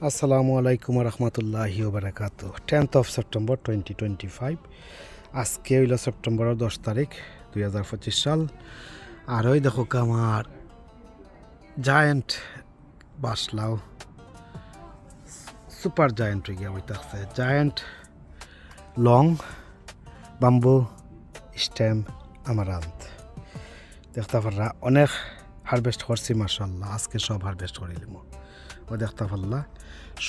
আসসালামু আলাইকুম রহমতুল্লাহি ওবরাকাতু 10th of September 2025 আজকে হইল সেপ্টেম্বরের 10 তারিখ 2025 সাল। আর ওই দেখো আমার জায়েন্ট বাসলাও সুপার জায়েন্ট হয়ে গিয়া হইতাছে giant long bamboo stem amaranth দেখতে পাররা অনেক হারভেস্ট করছি মাশাআল্লাহ। আজকে সব হারভেস্ট করিলাম ও দেখতে পারলা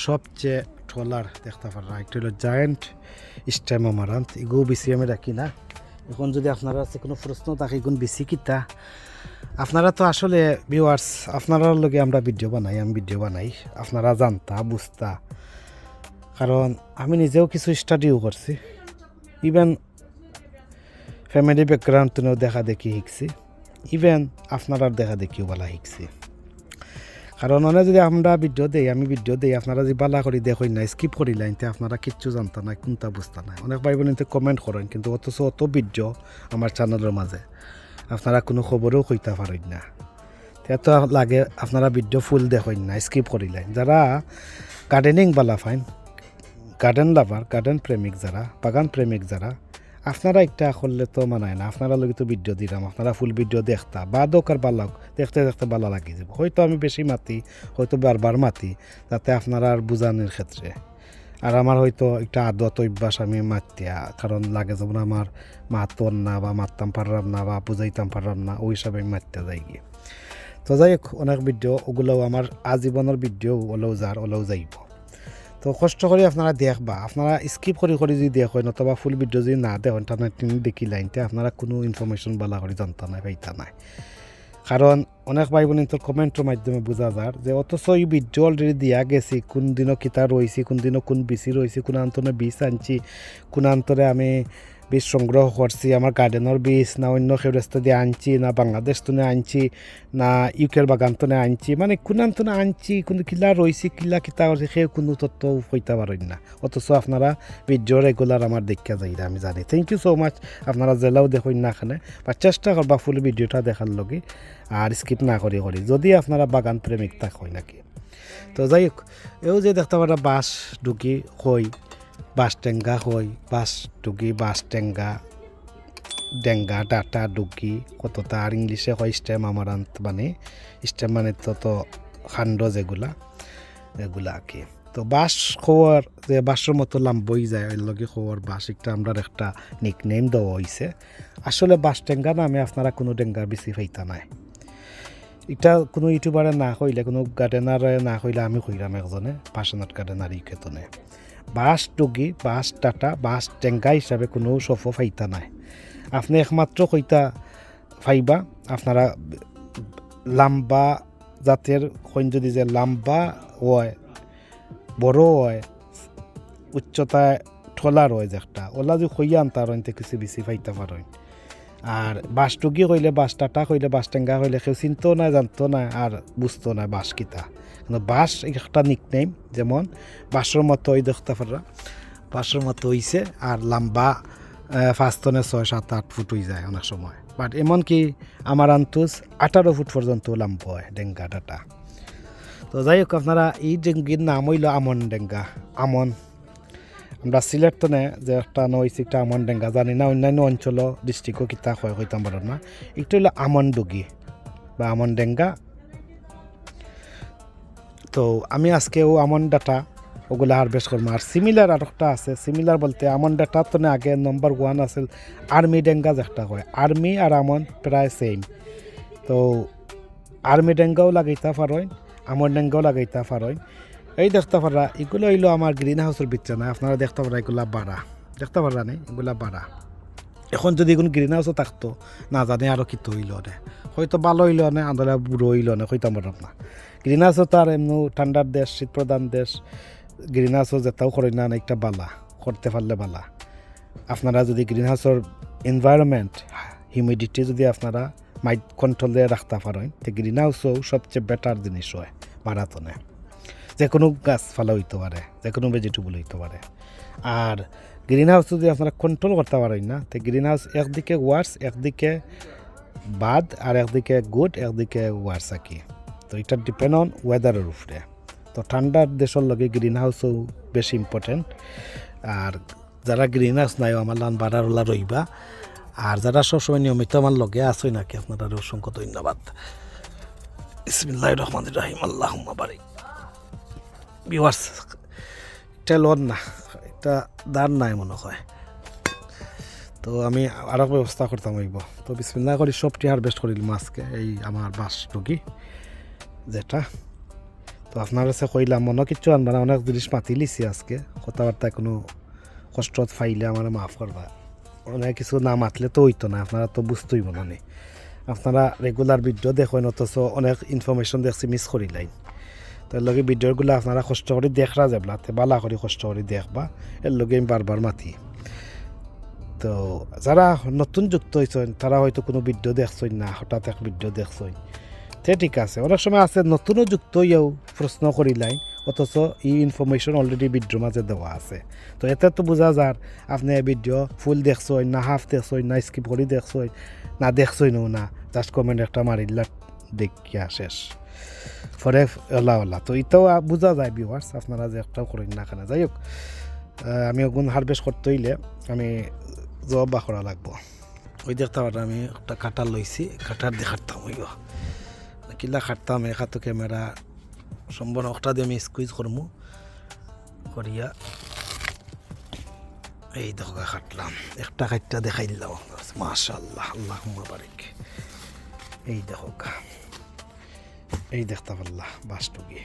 সবচেয়ে ট্রলার দেখতে পাররা একটা হলো জায়েন্ট স্টেম আমারান্থ। এগুলো বেশি আমি রাখি না। এখন যদি আপনারা আছে কোনো প্রশ্ন থাকে এগুলো বেশি কিতা আপনারা তো আসলে ভিউয়ার্স আপনারা লগে আমরা ভিডিও বানাই, আমি ভিডিও বানাই আপনারা জানতা বুঝতা, কারণ আমি নিজেও কিছু স্টাডিও করছি, ইভেন ফ্যামিলি ব্যাকগ্রাউন্ড তুলেও দেখা দেখি শিখছি, ইভেন আপনারা দেখা দেখিও বালা শিখছি। কারণ অনেক যদি আমরা ভিডিও দেই আমি ভিডিও দেই আপনারা যদি বালা করি দেখই না স্কিপ করি লাইনতে আপনারা কিচ্ছু জানতা না কোনটা বুঝতা না। অনেক ভাই বোনতে কমেন্ট করেন কিন্তু অথচ অত ভিডিও আমার চ্যানেলের মাঝে আপনারা কোনো খবরও কইতে পারেন না। এত লাগে আপনারা ভিডিও ফুল দেখেন না স্কিপ করি লাইন। যারা গার্ডেনিং বালা ফাইন, গার্ডেন লাভার, গার্ডেন প্রেমিক যারা, বাগান প্রেমিক যারা, আপনারা একটা করলে তো মানায় না। আপনারা লগে তো ভিডিও দিলাম, আপনারা ফুল ভিডিও দেখতা বা দোকার বালা দেখতে দেখতে বালা লাগিয়ে যাব। হয়তো আমি বেশি মাতি, হয়তো বারবার মাতি যাতে আপনারা আর বুঝানোর ক্ষেত্রে। আর আমার হয়তো একটা আদত অভ্যাস আমি মাতিয়া, কারণ লাগে যেমন আমার মাতন না বা মারতাম পারলাম না বা বুঝাইতাম পারলাম না, ওই হিসাবে আমি মারতে যাই গিয়ে। তো যাই হোক অনেক ভিডিও ওগুলোও আমার আজীবনের ভিডিও ওলেও যাইব। তো কষ্ট করে আপনারা দেখবা, আপনারা স্কিপ করে যদি দেখেন অথবা ফুল ভিডিও যদি না দেখেন তাহলে তিনি দেখি লাইনতে আপনারা কোনো ইনফরমেশন বালা করে জানতা নাই পাইতা নাই। কারণ অনেক ভাই বোন তো কমেন্টের মাধ্যমে বোঝা যায় যে অথচ এই ভিডিও অলরেডি দিয়া গেছি, কোন দিনও কিতা রয়েছি, কোন দিনও কোন বিচি রয়েছি, কোন আন্তনে বীজ আনছি, কোন আন্তরে আমি বীজ সংগ্রহ করছি, আমার গার্ডেনের বীজ না অন্য খেরস্তা দিয়ে আনছি, না বাংলাদেশ তুনে আনছি, না ইউকের বাগান তুনে আনছি, মানে কোন আন্তনে আনছি, কোন কিলা রয়েছি, কিলা কিতা করছি সে কোনো তথ্য হইতে পারেন না। অথচ আপনারা ভিডিও রেগুলার আমার দেখা যাই আমি জানি। Thank you so much. আপনারা জেলাও দেখুন না এখানে বা চেষ্টা করবা ফুল ভিডিওটা দেখার লগে আর স্কিপ না করি যদি আপনারা বাগান প্রেমিক থাকেন নাকি। তো যাই হোক এও যে দেখতে পারা বাঁশ ডুগি হই, বাঁশ টেঙ্গা হই, বাঁশ ডুগি, বাঁশ টেঙ্গা, ডেঙ্গা, ডাটা, ডুগি কতটা আর ইংলিশে হয় স্টেম আমারান্থ, মানে স্টেম মানে তো খান্ড যেগুলা এগুলা আর কি। তো বাঁশ খোয়ার যে বাঁশের মতো লাম্বই যায় ওই লগে খোয়ার বাঁশ একটা আমরা একটা নিক নেম দেওয়া হয়েছে। আসলে বাঁশ টেঙ্গা নামে আপনারা কোনো ডেঙ্গার বেশি ফাইতা নাই। এটা কোনো ইউটিউবারে না কইলে, কোনো গার্ডেনারে না কইলে আমি কইলাম একজনে পাশনাট গার্ডেনার ইকেতনে বাঁশ ডুগি, বাঁশ ডাটা, বাঁশ টেঙ্গা হিসাবে কোনো সফো ফাইতা নাই। আপনি একমাত্র কইতা ফাইবা আপনারা লাম্বা জাতের কইন, যদি যে লাম্বা হয়, বড় হয়, উচ্চতায় ঠোলার হয় যে একটা ওলা যে খইয়া আনতার হইতে কিছু বেশি ফাইতা পারেন। আর বাঁশ টুকি কইলে, বাঁশ টাটা কইলে, বাঁশ টেঙ্গা কইলে কেউ চিনতো না, জানতো না আর বুঝতো না বাঁশ কিতা। কিন্তু বাঁশ একটা নিকনেম, যেমন বাঁশের মতো ওই দেখতে পারা বাঁশের মতো হইছে আর লম্বা 5 টনে 6, 7, 8 ফুট হয়ে যায় অনেক সময়। বাট এমনকি আমার আন্তুস 18 ফুট পর্যন্ত লম্বা হয় ডেঙ্গা ডাটা। তো যাই হোক আপনারা এই ডেঙ্গির নাম হইল আমন ডেঙ্গা। আমন আমরা সিলেট তো যে একটা নইছি একটা আমন ডেঙ্গা, জানি না অন্যান্য অঞ্চল ডিস্ট্রিক্টও কিতা হয় হইতাম পারো না। একটু হইলো আমন ডুগি বা আমন ডেঙ্গা। তো আমি আজকেও আমন ডাটা ওগুলো হারভেস্ট করবো। আর সিমিলার আর একটা আছে, সিমিলার বলতে আমন ডাটা তো আগে নম্বর 1 আছিল আর্মি ডেঙ্গা যেটা হয়। আর্মি আর আমন প্রায় সেম। তো আর্মি ডেঙ্গাও লাগাইতে পারেন, আমন ডেঙ্গাও লাগাইতে পারেন। এই দেখতে পারা এগুলো হইলো আমার গ্রিন হাউসের বিচ্ছা না, আপনারা দেখতে পারা এগুলা বাড়া দেখতে পারা নেই, এগুলা বাড়া। এখন যদি কোনো গ্রিন হাউসও থাকতো না জানে আরও কিতো হইল না, হয়তো ভালো হইল না, আন্দোলন বুড়ো হইল না, হইতাম পারলাম না। গ্রিন হাউসও তো আর এমনি ঠান্ডার দেশ, শীত প্রধান দেশ, গ্রিন হাউসও যেটাও করে না একটা বালা করতে পারলে বালা। আপনারা যদি গ্রিন হাউসের এনভায়রনমেন্ট হিউমিডিটি যদি আপনারা মাইট কন্ট্রোলে রাখতে পারেন তো গ্রিন হাউসও সবচেয়ে বেটার জিনিস হয় মারাতনে। যে কোনো গাছ ফালা হইতে পারে, যে কোনো ভেজিটেবল হইতে পারে। আর গ্রিন হাউস যদি আপনারা কন্ট্রোল করতে পারেন না তো গ্রিন হাউস একদিকে ওয়ার্স, একদিকে বাদ, আর একদিকে গুড, একদিকে ওয়ার্স আর কি। তো এটা ডিপেন্ড অন ওয়েদারের উপরে। তো ঠান্ডার দেশের লগে গ্রিন হাউসও বেশি ইম্পর্টেন্ট। আর যারা গ্রিন হাউস নাই আমার লান বাড়ারওলা রইবা, আর যারা সবসময় নিয়মিত আমার লগে আসই নাকি আপনারা অসংখ্য ধন্যবাদ। বিসমিল্লাহির রহমানির রহিম, আল্লাহুম্মা বারিক। ভিউয়ার্স, এটা লন না, এটা দান নাই মনে হয়, তো আমি আরও ব্যবস্থা করতাম হইব। তো বিসমিল্লাহ করি সবটি হারভেস্ট করিলাম আজকে, এই আমার বাস ডুগি যেটা। তো আপনার কাছে কইলাম মনে কিচ্ছু আনবা না, অনেক জিনিস মাতি লিছি আজকে, কথাবার্তায় কোনো কষ্ট ফাইলে আমার মাফ করবা। অনেক কিছু না মাতলে তো হইতো না, আপনারা তো বুঝতেই না নি। আপনারা রেগুলার ভিডিও দেখেন অথচ অনেক ইনফরমেশন দেখছি মিস করিলাই। তো এর লগে ভিডিওগুলো আপনারা কষ্ট করে দেখরা যাবলা, বালা করে কষ্ট করে দেখবা, এর লগে আমি বারবার মাতি। তো যারা নতুন যুক্ত হয়েছেন তারা হয়তো কোনো ভিডিও দেখছেন না, হঠাৎ এক ভিডিও দেখছেন, তে ঠিক আছে। অনেক সময় আছে নতুনও যুক্ত হইয়াও প্রশ্ন করিলাই, অথচ এই ইনফরমেশন অলরেডি ভিডিওর মাঝে দেওয়া আছে। তো এতে তো বোঝা যার আপনি ভিডিও ফুল দেখছেন না, হাফ দেখছেন না, স্কিপ করে দেখছেন না, দেখছেনও না, জাস্ট কমেন্ট একটা মারিলা দেখিয়া শেষ পরে ওলা ওলা। তো এটাও বোঝা যায় ভিউয়ার্স, আপনারা যে একটাও করেন না কেন। যাই হোক, আমি ওগুন হারভেস্ট করতে হইলে আমি জব বা করা লাগবো। ওই দেখতে পারে আমি একটা কাটার লইছি, কাটার দিয়ে কাটতাম ওই কিলা কাটতাম। একা তো ক্যামেরা সম্পূর্ণ একটা দিয়ে আমি স্কুইজ করবো করিয়া, এই দেখো কাটলাম একটা, কাটটা দেখাই দিলাম মাশাআল্লাহ, আল্লাহুম্মা বারিক। এই দেখো এই দেখতে পারলা বাসটুকি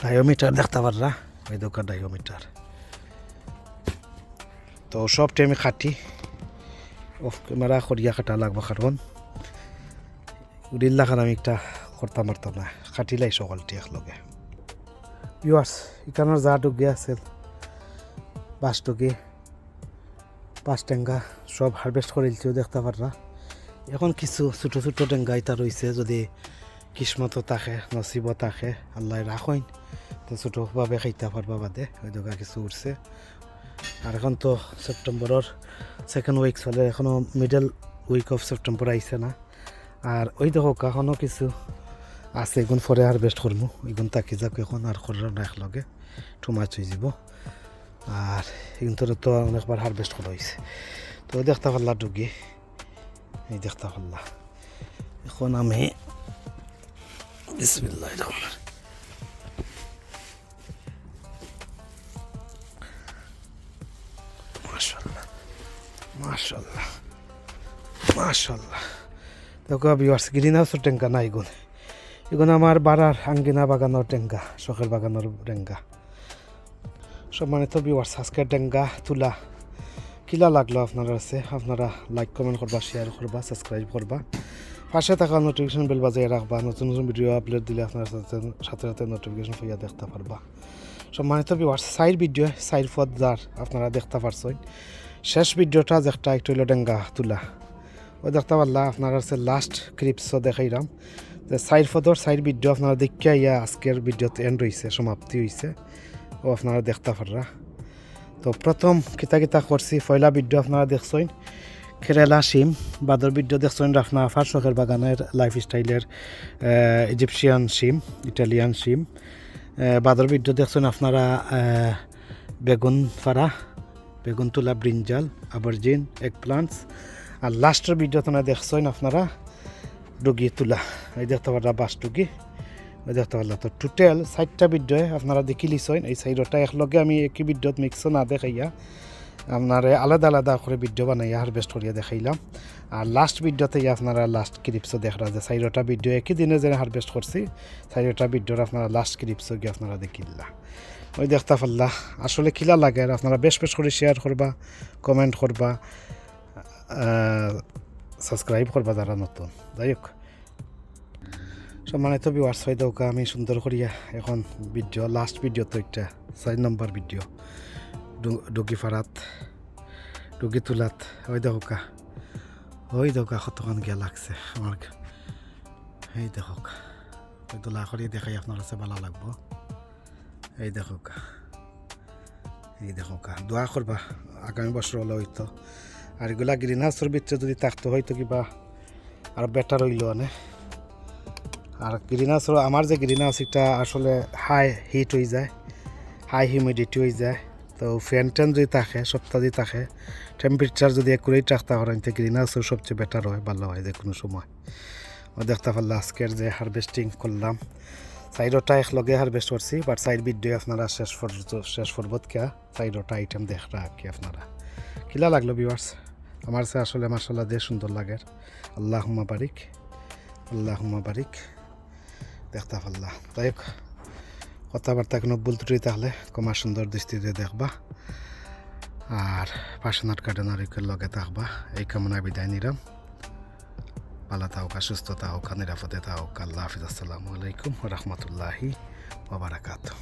ডায়োমিটার দেখতে পারলা, ওই দোকান ডায়োমিটার। তো সবটি আমি কাটি অফ ক্যামেরা করিয়া কাটা লাগবো, কারণ উড়িল্লা খান আমি একটা করতাম পারতাম না, কাটিলাই সকলটি একলগে। ভিউয়ার্স, এখানের যা ডুগি আছে বাসটুকি পাঁচ টেঙ্গা সব হারভেস্ট করেছিও দেখতে পাররা। এখন কিছু ছোটো ছোটো টেঙ্গা ইতা রয়েছে, যদি কিসমত থাকে নসিব থাকে আল্লাহ রাখইন তো ছোটোভাবে খাইতে পারবা বাদে, ওই দোকা কিছু উঠছে। আর এখন তো সেপ্টেম্বরের সেকেন্ড উইক চলে, এখনও মিডল উইক অফ সেপ্টেম্বর আইছে না। আর ওই দেখো এখনও কিছু আছে, এগুন পরে হারভেস্ট করবো, এগুন তাকি যাক এখন আর করার না একলগে টু মাছ হয়ে যাব। আর এগুন তো অনেকবার হারভেস্ট করা হয়েছে। তো দেখতে পারলা ডুগি, এই দেখতে পারলা। এখন আমি বিসমিল্লাহির রহমানির মাশাআল্লাহ মাশাআল্লাহ মাশাআল্লাহ। দেখো ভিউয়ার্স, গ্রিন হাউসের টেঙ্কা না এগুন, এগুন আমার বাড়ার আঙ্গিনা বাগানোর টেঙ্গা, শখের বাগানোর টেঙ্গা। সম্মানিত ভিউয়ার্স, আজকের টেঙ্গা তুলা কিলা লাগলো আপনার কাছে, আপনারা লাইক কমেন্ট করবা, শেয়ার করবা, সাবস্ক্রাইব করবা, পাশে থাকা নোটিফিকেশন বেল বাজিয়ে রাখবা। নতুন নতুন ভিডিও আপলোড দিলে আপনার সাথে সাথে নোটিফিকেশন পাইয়া দেখতে পারবা। সম্মানিত ভিউয়ার্স, সাইড ভিডিও সাইড পথ যার আপনারা দেখতে পারছেন, শেষ ভিডিওটা যেটা একটু হইল টেঙ্গা তুলা, ওই দেখতে পারলা আপনার কাছে লাস্ট ক্লিপসও দেখাইলাম যে সাইড পথর সাইড ভিডিও আপনারা দেখিয়া ইয়া আজকের ভিডিওতে এন্ড হয়েছে, সমাপ্তি হয়েছে, ও আপনারা দেখতে পাররা। তো প্রথম কিতা কিতা করছি, পয়লা ভিডিও আপনারা দেখছেন কেরালা শিম, বাদর ভিডিও দেখছেন রাফনা আফার শখের বাগানের লাইফস্টাইলের ইজিপশিয়ান শিম, ইটালিয়ান শিম। বাদর ভিডিও দেখছেন আপনারা বেগুন ফাড়া, বেগুন তুলা, ব্রিঞ্জাল, আবরজিন, এগ প্লান্টস। আর লাস্টের ভিডিও আপনারা দেখছেন আপনারা ডুগি তুলা, এই দেখতে পারলা বাস ডুগি, ওই দেখতে পারলা। তো টোটাল 4টা ভিডিও আপনারা দেখি লিছেন, এই 4টা একলগে আমি একই ভিডিওত মিক্স না দেখাইয়া আপনারা আলাদা আলাদা করে ভিডিও বানাইয়া হারভেস্ট করিয়া দেখাইলাম। আর লাস্ট ভিডিওতে আপনারা লাস্ট ক্লিপসও দেখরা যে 4টা ভিডিও একই দিনে যে হারভেস্ট করছি, 4টা ভিডিওর আপনারা লাস্ট ক্লিপসও গিয়ে আপনারা দেখিলা, ওই দেখতে পারলা। আসলে কিলা লাগে, আর আপনারা বেশ বেশ করে শেয়ার করবা, কমেন্ট করবা, সাবস্ক্রাইব করবা যারা নতুন। যাই হোক, সম্মানিত ভিউয়ার্স, হয় দৌকা আমি সুন্দর করিয়া এখন ভিডিও লাস্ট ভিডিও তো একটা 4 নম্বর ভিডিও ডুগি ফারাত, ডুগি তুলাত, ওই দৌকা কতক্ষণ গিয়া লাগছে আমার, এই দেখোক ওই তোলা করিয়ে দেখাই আপনার কাছে ভালো লাগবো। এই দেখোকা দোয়া করবা আগামী বছর হলে হইতো। আর এগুলা গ্রিন হাউসের ভিতরে যদি থাকতো হয়তো কিবা আর বেটার হইল, আর গ্রিন হাউস আমার যে গ্রিন হাউস এটা আসলে হাই হিট হয়ে যায়, হাই হিউমিডিটি হয়ে যায়। তো ফ্যান ট্যান যদি থাকে সপ্তাহ যদি থাকে টেম্পারেচার যদি একুরেট রাখতে পারেন তো গ্রিন হাউসের সবচেয়ে বেটার হয়, ভালো হয় যে কোনো সময়। ও দেখতে পারলাম আজকের যে হারভেস্টিং করলাম সাইডটা একলগে হারভেস্ট করছি, বাট সাইড ভিডিও আপনারা শেষ পর্বত কে সাইডটা আইটেম দেখরা কি আপনারা কিলা লাগলো ভিউয়ার্স। আমার সে আসলে মাসাল্লাহ দিয়ে সুন্দর লাগে। আল্লাহুম্মা বারিক, আল্লাহুম্মা বারিক। দেখতে পারলাম তাই হোক, কথাবার্তা কোনো ভুল ত্রুটি তাহলে কমা সুন্দর দৃষ্টিতে দেখবা আর পাশনার গার্ডেনার লগে থাকবা এই কামনা বিদায় নিলাম। ভালো থাকুক, সুস্থ থাকুক, নিরাপদে থাকুক। আল্লাহ হাফিজ। আসসালামু আলাইকুম রহমতুল্লাহি ওয়া বারাকাতুহু।